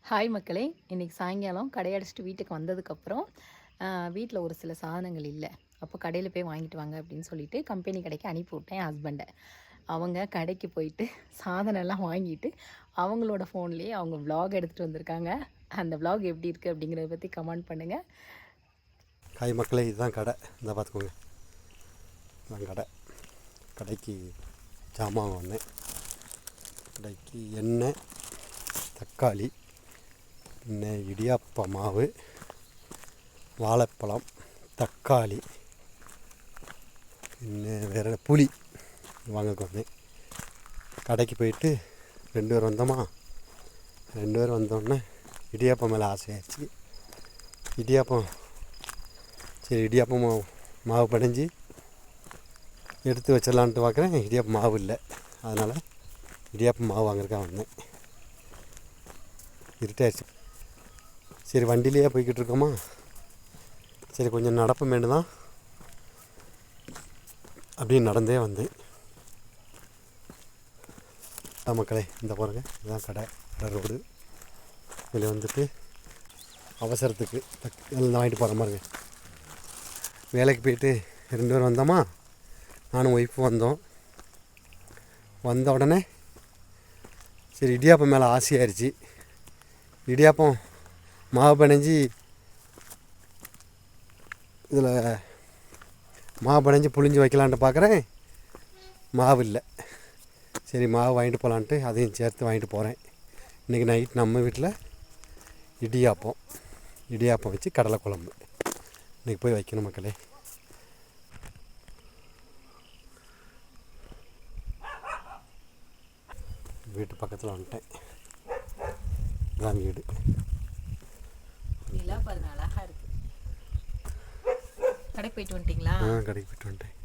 Hi மக்களே! இன்றைக்கி சாயங்காலம் கடையடைச்சிட்டு வீட்டுக்கு வந்ததுக்கப்புறம், வீட்ல ஒரு சில சாதனங்கள் இல்ல. அப்போ கடையில போய் வாங்கிட்டு வாங்க அப்படின்னு சொல்லிட்டு கம்பெனி கடைக்கு அனுப்பிவிட்டேன் என் ஹஸ்பண்ட. அவங்க கடைக்கு போயிட்டு சாதனம்லாம் வாங்கிட்டு, அவங்களோட ஃபோன்லேயே அவங்க விளாக் எடுத்துகிட்டு வந்திருக்காங்க. அந்த விளாக் எப்படி இருக்குது அப்படிங்கிறத பற்றி கமெண்ட் பண்ணுங்கள். ஹாய் மக்களே, இதுதான் கடை. இந்த பார்த்துக்கோங்க, இதுதான் கடை. கடைக்கு ஜாமான் வந்தேன். கடைக்கு எண்ணெய், தக்காளி, எண்ணெய், இடியாப்ப மாவு, வாழைப்பழம், தக்காளி, இன்னும் வேறு புளி வாங்க வந்தேன். கடைக்கு போயிட்டு 2 பேர் வந்தோமா, 2 பேர் வந்தோடனே இடியாப்பம் மேலே ஆசையாச்சு. இடியாப்பம் சரி, இடியாப்பம் மாவு படைஞ்சி எடுத்து வச்சிடலான்ட்டு பார்க்குறேன். இடியாப்பம் மாவு இல்லை, அதனால் இடியாப்பம் மாவு வாங்குறதுக்காக வந்தேன். இருட்டாயிடுச்சு. சரி, வண்டியிலேயே போய்கிட்டு இருக்கோமா, சரி கொஞ்சம் நடப்ப வேண்டுதான் அப்படியே நடந்தே வந்தேன். மக்களே, இந்த பாருங்க, இதுதான் கடை ரோடு. இதில் வந்துட்டு அவசரத்துக்கு எல்லாம் வாங்கிட்டு போகிற மாதிரிங்க. வேலைக்கு போயிட்டு 2 பேர் வந்தோமா, நானும் ஒய்ஃபும் வந்தோம். வந்த உடனே சரி இடியாப்பம் மேலே ஆசையாயிருச்சு. இடியாப்பம் மாவு பிணைஞ்சி இதில் மாவு பிணைஞ்சி புளிஞ்சு வைக்கலான்ட்டு பார்க்குறேன், மாவு இல்லை. சரி, மாவு வாங்கிட்டு போகலான்ட்டு அதையும் சேர்த்து வாங்கிட்டு போகிறேன். இன்றைக்கி நைட் நம்ம வீட்டில் இடியாப்பம் வச்சு கடலை குழம்பு இன்றைக்கி போய் வைக்கணும் மக்களே. வீட்டு பக்கத்தில் வந்துட்டேன். இதான் வீடு. பாருங்க, அழகா இருக்கு. கடைக்கு போயிட்டு வந்துட்டீங்களா? கடைக்கு போயிட்டு வந்துட்டேன்.